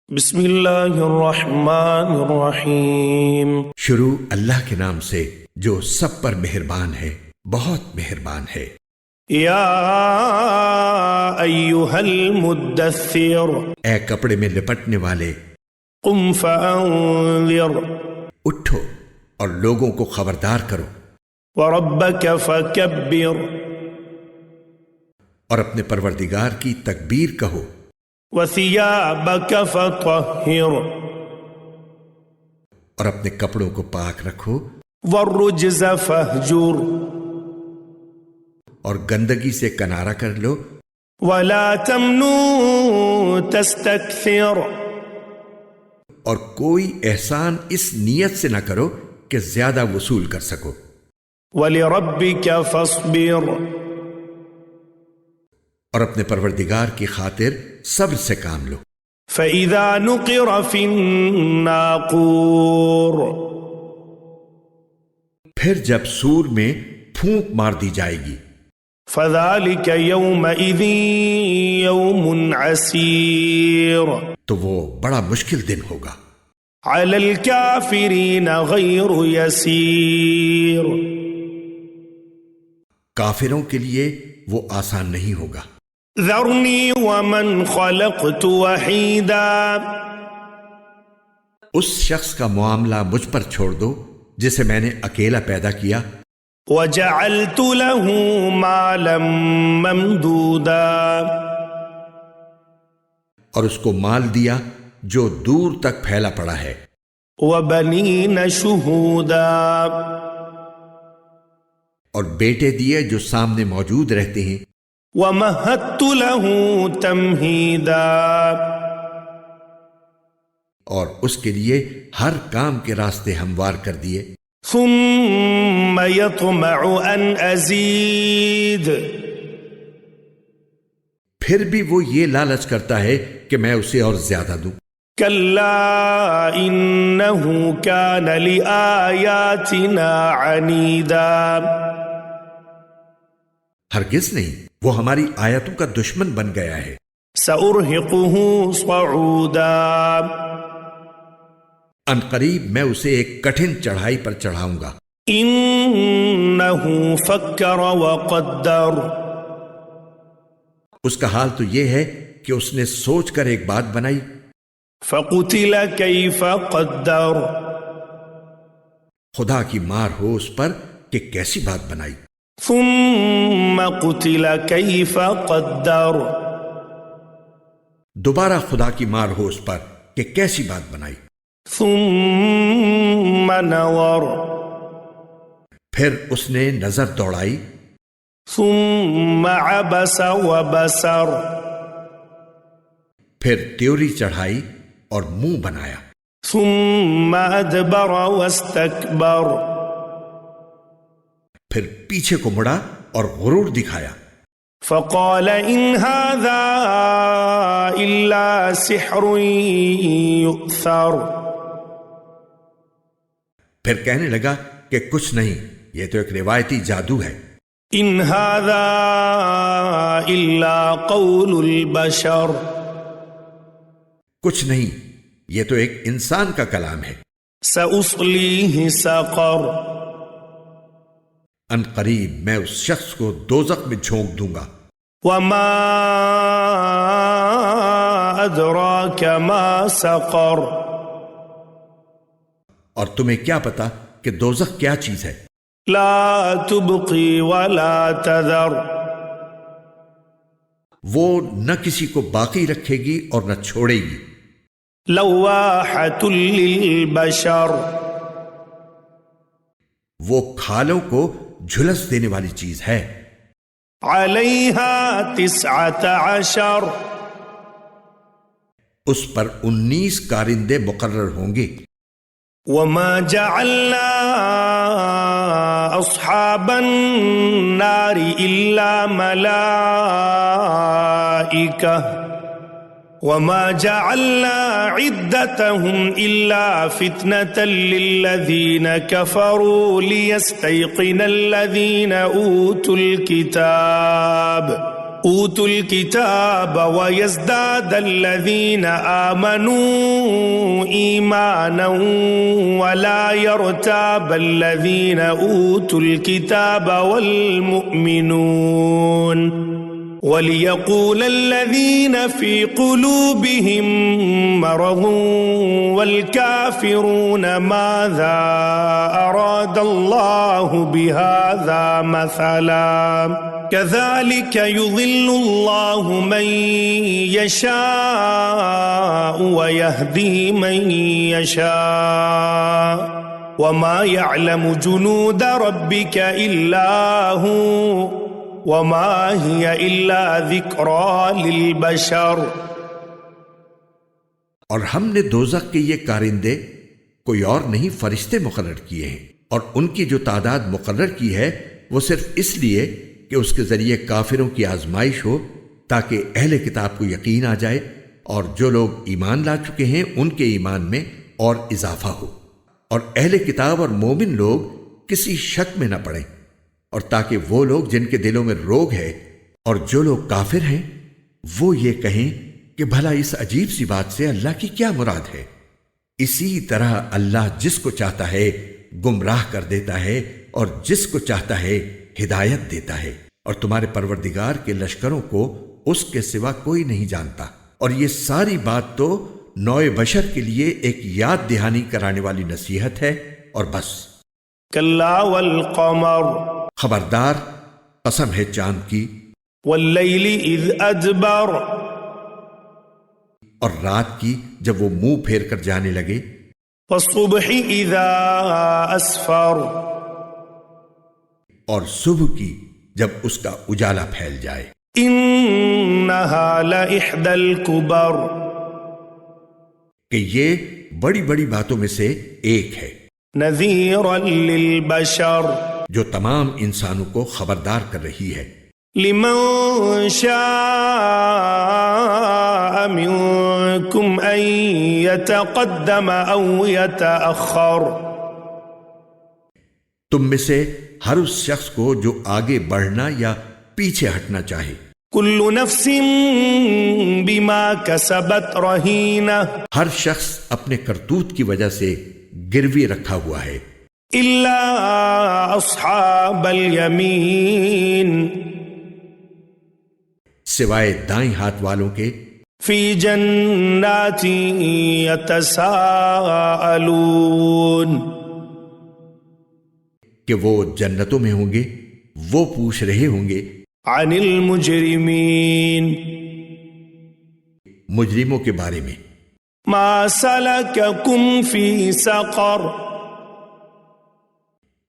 بسم اللہ الرحمن الرحیم۔ شروع اللہ کے نام سے جو سب پر مہربان ہے، بہت مہربان ہے۔ یا ایھا المدثر، اے کپڑے میں لپٹنے والے، قم فانذر، اٹھو اور لوگوں کو خبردار کرو، وربک فکبر، اور اپنے پروردگار کی تکبیر کہو، وثیابک فطہر، اور اپنے کپڑوں کو پاک رکھو، والرجز فہجر، اور گندگی سے کنارہ کر لو، ولا تمنن تستکثر، اور کوئی احسان اس نیت سے نہ کرو کہ زیادہ وصول کر سکو، ولربک فاصبر، اور اپنے پروردگار کی خاطر صبر سے کام لو۔ فَإِذَا نُقِرَ فِي النَّاقُورِ، پھر جب سور میں پھونک مار دی جائے گی، فَذَلِكَ يَوْمَئِذٍ يَوْمٌ عَسِيرٌ، تو وہ بڑا مشکل دن ہوگا، عَلَى الْكَافِرِينَ غَيْرُ يَسِيرٌ، کافروں کے لیے وہ آسان نہیں ہوگا۔ ذَرْنِي وَمَنْ خَلَقْتُ وَحِيدًا، اس شخص کا معاملہ مجھ پر چھوڑ دو جسے میں نے اکیلا پیدا کیا، وَجَعَلْتُ لَهُ مَالًا مَمْدُودًا، اور اس کو مال دیا جو دور تک پھیلا پڑا ہے، وَبَنِينَ شُهُودًا، اور بیٹے دیے جو سامنے موجود رہتے ہیں، وَمَهَّدتُّ لَهُ تَمْهِيدًا، اور اس کے لیے ہر کام کے راستے ہموار کر دیے، ثُمَّ يَطْمَعُ أَنْ أَزِيدَ، پھر بھی وہ یہ لالچ کرتا ہے کہ میں اسے اور زیادہ دوں۔ كَلَّا إِنَّهُ كَانَ لِآيَاتِنَا عَنِيدًا، ہرگز نہیں، وہ ہماری آیتوں کا دشمن بن گیا ہے۔ سَأُرْهِقُهُ صَعُودًا، ان قریب میں اسے ایک کٹھن چڑھائی پر چڑھاؤں گا۔ إِنَّهُ فَكَّرَ وَقَدَّرَ، اس کا حال تو یہ ہے کہ اس نے سوچ کر ایک بات بنائی، فَقُتِلَ كَيْفَ قَدَّرَ، خدا کی مار ہو اس پر کہ کیسی بات بنائی۔ ثُمَّ قُتِلَ كَيْفَ قَدَّرَ، دوبارہ خدا کی مار ہو اس پر کہ کیسی بات بنائی۔ ثُمَّ نَظَرَ، پھر اس نے نظر دوڑائی، ثُمَّ عَبَسَ وَبَسَرَ، پھر تیوری چڑھائی اور منہ بنایا، ثُمَّ أَدْبَرَ وَاسْتَكْبَرَ، پھر پیچھے کو مڑا اور غرور دکھایا۔ فَقَالَ إِنْ هَذَا إِلَّا سِحْرٌ يُؤْثَرُ، پھر کہنے لگا کہ کچھ نہیں، یہ تو ایک روایتی جادو ہے۔ إِنْ هَذَا إِلَّا قَوْلُ الْبَشَرِ، کچھ نہیں، یہ تو ایک انسان کا کلام ہے۔ سَأُصْلِيهِ سَقَرَ، ان قریب میں اس شخص کو دوزخ میں جھونک دوں گا۔ وَمَا أَدْرَاكَ مَا سَقَرُ، اور تمہیں کیا پتا کہ دوزخ کیا چیز ہے؟ لَا تُبْقِي وَلَا تَذَرُ، وہ نہ کسی کو باقی رکھے گی اور نہ چھوڑے گی۔ لَوَّاحَةٌ لِلْبَشَرِ، وہ کھالوں کو جھلس دینے والی چیز ہے۔ عَلَيْهَا 19، اس پر 19 کارندے مقرر ہوں گے۔ وَمَا جَعَلْنَا أَصْحَابَ النَّارِ إِلَّا مَلَائِكَةً وَمَا جَعَلْنَا عِدَّتَهُمْ إِلَّا فِتْنَةً لِلَّذِينَ كَفَرُوا لِيَسْتَيْقِنَ الَّذِينَ أُوتُوا الْكِتَابَ، أوتوا الكتاب ويزداد الذين آمنوا إيمانا ولا يرتاب الذين أوتوا الكتاب والمؤمنون وليقول الذين في قلوبهم مرض والكافرون ماذا أراد الله بهذا مثلا كذلك يضل الله من يشاء ويهدي من يشاء وما يعلم جنود ربك إلا هو وما هي إلا ذكرى للبشر. اور ہم نے دوزخ کے یہ کارندے کوئی اور نہیں فرشتے مقرر کیے ہیں، اور ان کی جو تعداد مقرر کی ہے وہ صرف اس لیے کہ اس کے ذریعے کافروں کی آزمائش ہو، تاکہ اہل کتاب کو یقین آ جائے، اور جو لوگ ایمان لا چکے ہیں ان کے ایمان میں اور اضافہ ہو، اور اہل کتاب اور مومن لوگ کسی شک میں نہ پڑیں، اور تاکہ وہ لوگ جن کے دلوں میں روگ ہے اور جو لوگ کافر ہیں وہ یہ کہیں کہ بھلا اس عجیب سی بات سے اللہ کی کیا مراد ہے۔ اسی طرح اللہ جس کو چاہتا ہے گمراہ کر دیتا ہے اور جس کو چاہتا ہے ہدایت دیتا ہے، اور تمہارے پروردگار کے لشکروں کو اس کے سوا کوئی نہیں جانتا، اور یہ ساری بات تو نوع بشر کے لیے ایک یاد دہانی کرانے والی نصیحت ہے، اور بس۔ کلا والقمر، خبردار قسم ہے چاند کی، واللیل اذ ادبر، اور رات کی جب وہ منہ پھیر کر جانے لگے، والصبح اذا اسفر، اور صبح کی جب اس کا اجالا پھیل جائے۔ انہا لإحدى الکبر، کہ یہ بڑی بڑی باتوں میں سے ایک ہے، نذیرا للبشر، جو تمام انسانوں کو خبردار کر رہی ہے۔ لمن شاء منکم ان یتقدم او یتأخر، تم میں سے ہر اس شخص کو جو آگے بڑھنا یا پیچھے ہٹنا چاہے۔ کل نفس بما کسبت رہینہ، ہر شخص اپنے کرتوت کی وجہ سے گروی رکھا ہوا ہے، الا اصحاب الیمین، سوائے دائیں ہاتھ والوں کے، فی جنات یتساءلون، کہ وہ جنتوں میں ہوں گے، وہ پوچھ رہے ہوں گے عن المجرمین، مجرموں کے بارے میں۔ ما سلککم فی سقر،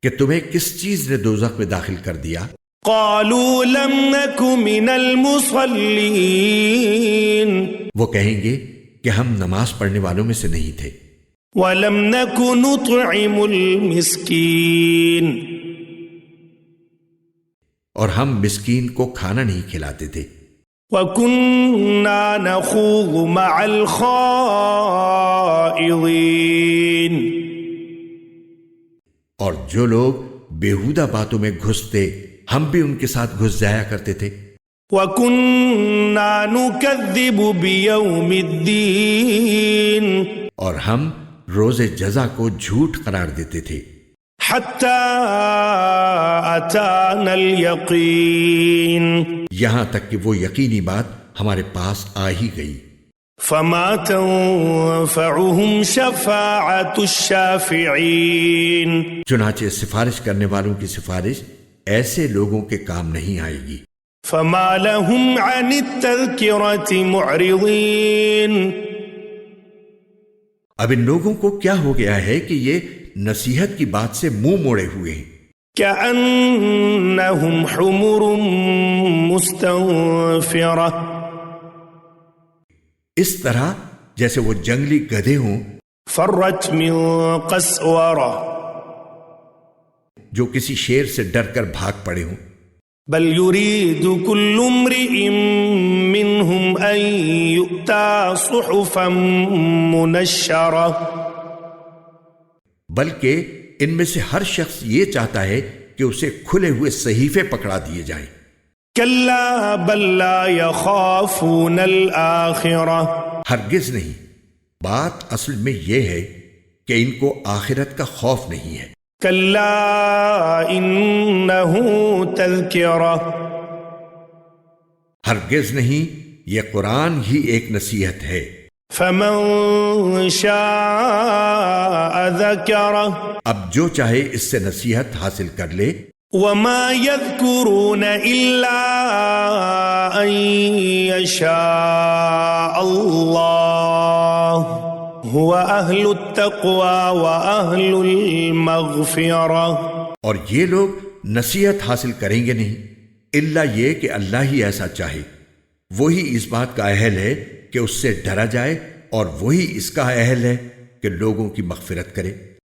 کہ تمہیں کس چیز نے دوزخ میں داخل کر دیا؟ قالوا لم نک من المصلین، وہ کہیں گے کہ ہم نماز پڑھنے والوں میں سے نہیں تھے، ولم نک نطعم المسکین، اور ہم مسکین کو کھانا نہیں کھلاتے تھے، وَكُنَّا نَخُوضُ مَعَ الْخَائِضِينَ، اور جو لوگ بیہودہ باتوں میں گھستے ہم بھی ان کے ساتھ گھس جایا کرتے تھے۔ وَكُنَّا نُكَذِّبُ بِيَوْمِ الدِّينِ، اور ہم روز جزا کو جھوٹ قرار دیتے تھے، حَتَّى أَتَانَا الْيَقِينَ، یہاں تک کہ وہ یقینی بات ہمارے پاس آ ہی گئی۔ فَمَا تَنفَعُهُمْ شَفَاعَةُ الشَّافِعِينَ، چنانچہ سفارش کرنے والوں کی سفارش ایسے لوگوں کے کام نہیں آئے گی۔ فَمَا لَهُمْ عَنِ التَّذْكِرَةِ مُعْرِضِينَ، اب ان لوگوں کو کیا ہو گیا ہے کہ یہ نصیحت کی بات سے منہ موڑے ہوئے ہیں، كأنهم حمر مستنفرة، اس طرح جیسے وہ جنگلی گدھے ہوں فرت من قسورة، جو کسی شیر سے ڈر کر بھاگ پڑے ہوں۔ بل يريد كل امرئ منهم أن يؤتى صحفا منشرة، بلکہ ان میں سے ہر شخص یہ چاہتا ہے کہ اسے کھلے ہوئے صحیفے پکڑا دیے جائیں۔ كلا بل لا يخافون الآخرة ہرگز نہیں، بات اصل میں یہ ہے کہ ان کو آخرت کا خوف نہیں ہے۔ كلا إنه تذكرة ہرگز نہیں، یہ قرآن ہی ایک نصیحت ہے۔ فمن شاء ذكره اب جو چاہے اس سے نصیحت حاصل کر لے۔ وما يذكرون إلا أن يشاء الله هو أهل التقوى وأهل المغفرة۔ اور یہ لوگ نصیحت حاصل کریں گے نہیں الا یہ کہ اللہ ہی ایسا چاہے، وہی اس بات کا اہل ہے کہ اس سے ڈرا جائے، اور وہی اس کا اہل ہے کہ لوگوں کی مغفرت کرے۔